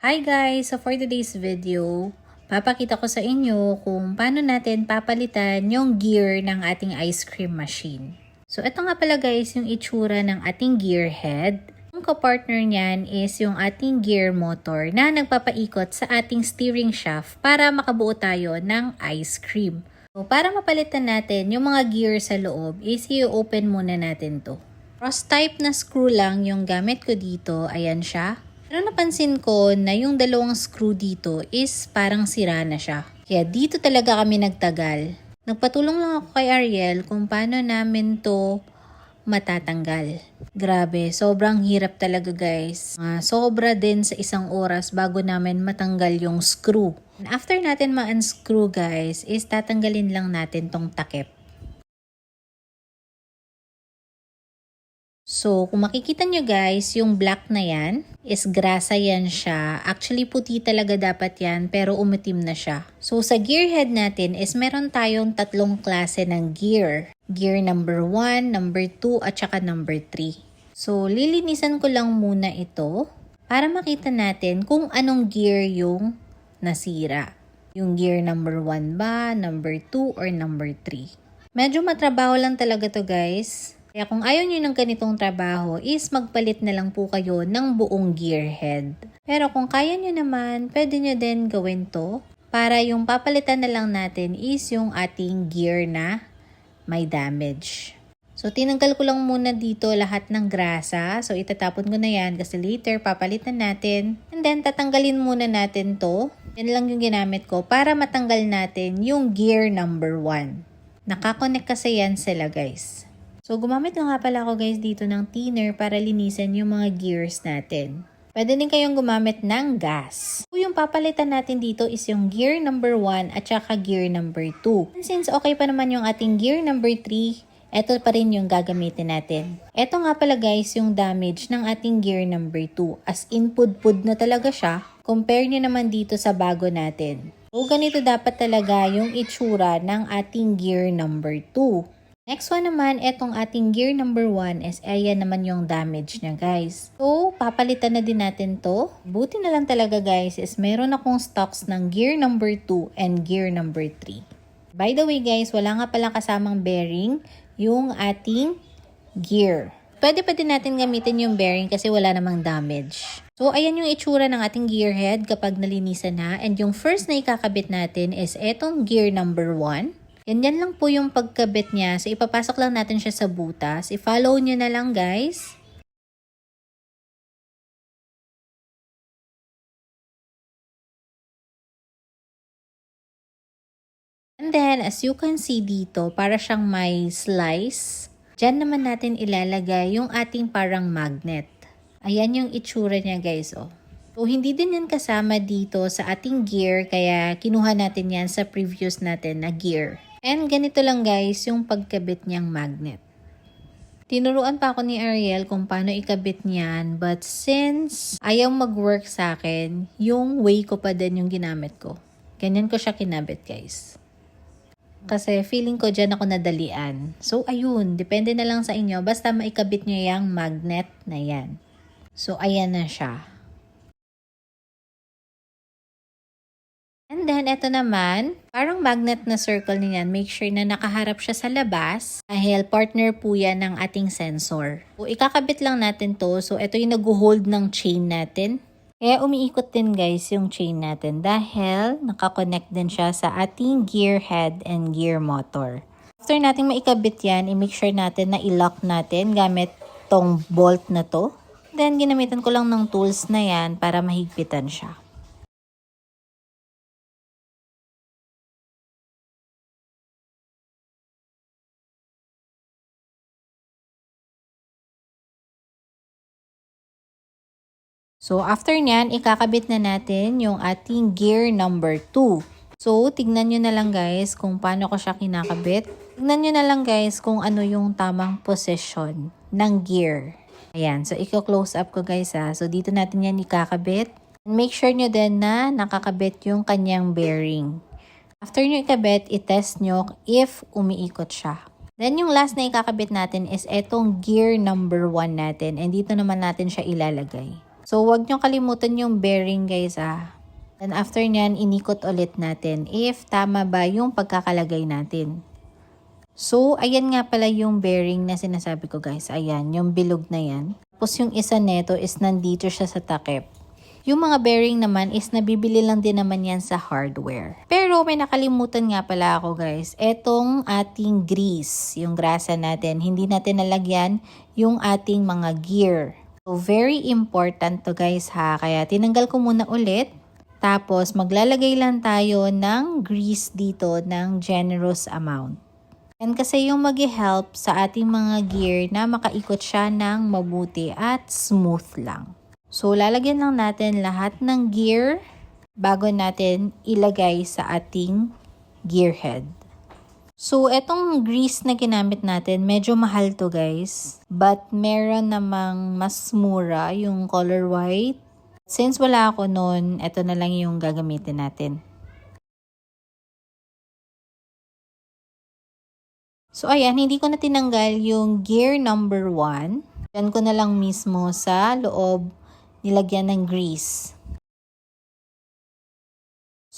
Hi guys! So for today's video, papakita ko sa inyo kung paano natin papalitan yung gear ng ating ice cream machine. So ito nga pala guys yung itsura ng ating gear head. Yung kapartner niyan is yung ating gear motor na nagpapaikot sa ating steering shaft para makabuo tayo ng ice cream. So para mapalitan natin yung mga gear sa loob is i-open muna natin to. Cross type na screw lang yung gamit ko dito, ayan siya. Pero napansin ko na yung dalawang screw dito is parang sira na siya. Kaya dito talaga kami nagtagal. Nagpatulong lang ako kay Ariel kung paano namin to matatanggal. Grabe, sobrang hirap talaga guys. Sobra din sa isang oras bago namin matanggal yung screw. And after natin ma-unscrew guys, is tatanggalin lang natin tong takip. So, kung makikita nyo guys, yung black na yan, is grasa yan siya. Actually, puti talaga dapat yan, pero umitim na siya. So, sa gear head natin is meron tayong tatlong klase ng gear. Gear number 1, number 2, at saka number 3. So, lilinisan ko lang muna ito para makita natin kung anong gear yung nasira. Yung gear number 1 ba, number 2, or number 3. Medyo matrabaho lang talaga to guys. Kaya kung ayaw nyo ng ganitong trabaho is magpalit na lang po kayo ng buong gear head. Pero kung kaya nyo naman, pwede nyo din gawin to para yung papalitan na lang natin is yung ating gear na may damage. So tinanggal ko lang muna dito lahat ng grasa. So itatapon ko na yan kasi later papalitan natin. And then tatanggalin muna natin to. Yan lang yung ginamit ko para matanggal natin yung gear number 1. Nakakonect kasi yan sila guys. So, gumamit lang nga pala ako guys dito ng thinner para linisan yung mga gears natin. Pwede din kayong gumamit ng gas. So, yung papalitan natin dito is yung gear number 1 at saka gear number 2. And since okay pa naman yung ating gear number 3, ito pa rin yung gagamitin natin. Ito nga pala guys yung damage ng ating gear number 2. As in pud-pud na talaga siya. Compare nyo naman dito sa bago natin. So, ganito dapat talaga yung itsura ng ating gear number 2. Next one naman, etong ating gear number 1 is ayan naman yung damage niya guys. So, papalitan na din natin to. Buti na lang talaga guys is meron akong stocks ng gear number 2 and gear number 3. By the way guys, wala nga pala kasamang bearing yung ating gear. Pwede pa din natin gamitin yung bearing kasi wala namang damage. So, ayan yung itsura ng ating gear head kapag nalinisan na. And yung first na ikakabit natin is etong gear number 1. Ganyan lang po yung pagkabit niya. So, ipapasok lang natin siya sa butas. I-follow nyo na lang guys. And then, as you can see dito, para siyang may slice. Diyan naman natin ilalagay yung ating parang magnet. Ayan yung itsura niya guys. Oh. So, hindi din yan kasama dito sa ating gear. Kaya, kinuha natin yan sa previous natin na gear. And ganito lang guys yung pagkabit niyang magnet. Tinuruan pa ako ni Ariel kung paano ikabit niyan, but since ayaw mag-work sa akin, yung way ko pa din yung ginamit ko. Ganyan ko siya kinabit guys. Kasi feeling ko dyan ako nadalian. So ayun, depende na lang sa inyo, basta maikabit nyo yung magnet na yan. So ayan na siya. And then, ito naman, parang magnet na circle niyan. Make sure na nakaharap siya sa labas dahil partner po yan ng ating sensor. So, ikakabit lang natin to. So, ito yung nag-hold ng chain natin. Kaya umiikot din guys yung chain natin dahil nakakonect din siya sa ating gear head and gear motor. After natin maikabit yan, i-make sure natin na i-lock natin gamit tong bolt na to. Then, ginamitan ko lang ng tools na yan para mahigpitan siya. So, after nyan, ikakabit na natin yung ating gear number 2. So, tignan nyo na lang guys kung paano ko siya kinakabit. Tignan nyo na lang guys kung ano yung tamang position ng gear. Ayan, so i-close up ko guys ha. So, dito natin yan ikakabit. Make sure nyo din na nakakabit yung kanyang bearing. After nyo ikabit, itest nyo if umiikot siya. Then, yung last na ikakabit natin is etong gear number 1 natin. And dito naman natin siya ilalagay. So, huwag nyo kalimutan yung bearing guys And after nyan, inikot ulit natin if tama ba yung pagkakalagay natin. So, ayan nga pala yung bearing na sinasabi ko guys. Ayan, yung bilog na yan. Tapos yung isa neto is nandito siya sa takip. Yung mga bearing naman is nabibili lang din naman yan sa hardware. Pero may nakalimutan nga pala ako guys. Etong ating grease, yung grasa natin. Hindi natin nalagyan yung ating mga gear. So, very important to guys Kaya tinanggal ko muna ulit. Tapos maglalagay lang tayo ng grease dito ng generous amount. Yan kasi yung mag-help sa ating mga gear na makaikot siya ng mabuti at smooth lang. So, lalagyan lang natin lahat ng gear bago natin ilagay sa ating gear head. So, etong grease na ginamit natin, medyo mahal to guys. But, meron namang mas mura yung color white. Since wala ako nun, eto na lang yung gagamitin natin. So, ayan, hindi ko na tinanggal yung gear number 1. Yan ko na lang mismo sa loob nilagyan ng grease.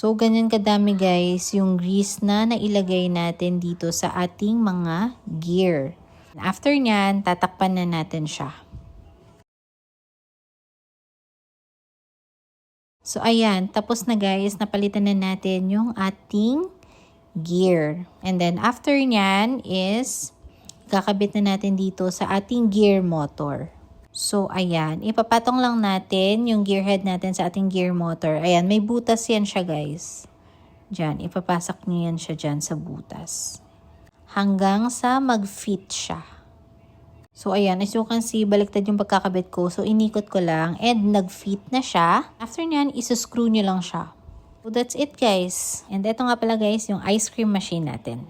So, ganyan kadami guys yung grease na nailagay natin dito sa ating mga gear. After nyan, tatakpan na natin siya. So, ayan, tapos na guys, napalitan na natin yung ating gear. And then, after nyan is, kakabit na natin dito sa ating gear motor. So, ayan. Ipapatong lang natin yung gear head natin sa ating gear motor. Ayan, may butas yan siya, guys. Diyan, ipapasak nyo yan siya dyan sa butas. Hanggang sa mag-fit siya. So, ayan. As you can see, baliktad yung pagkakabit ko. So, inikot ko lang and nag-fit na siya. After nyan, isuscrew nyo lang siya. So, that's it guys. And ito nga pala guys, yung ice cream machine natin.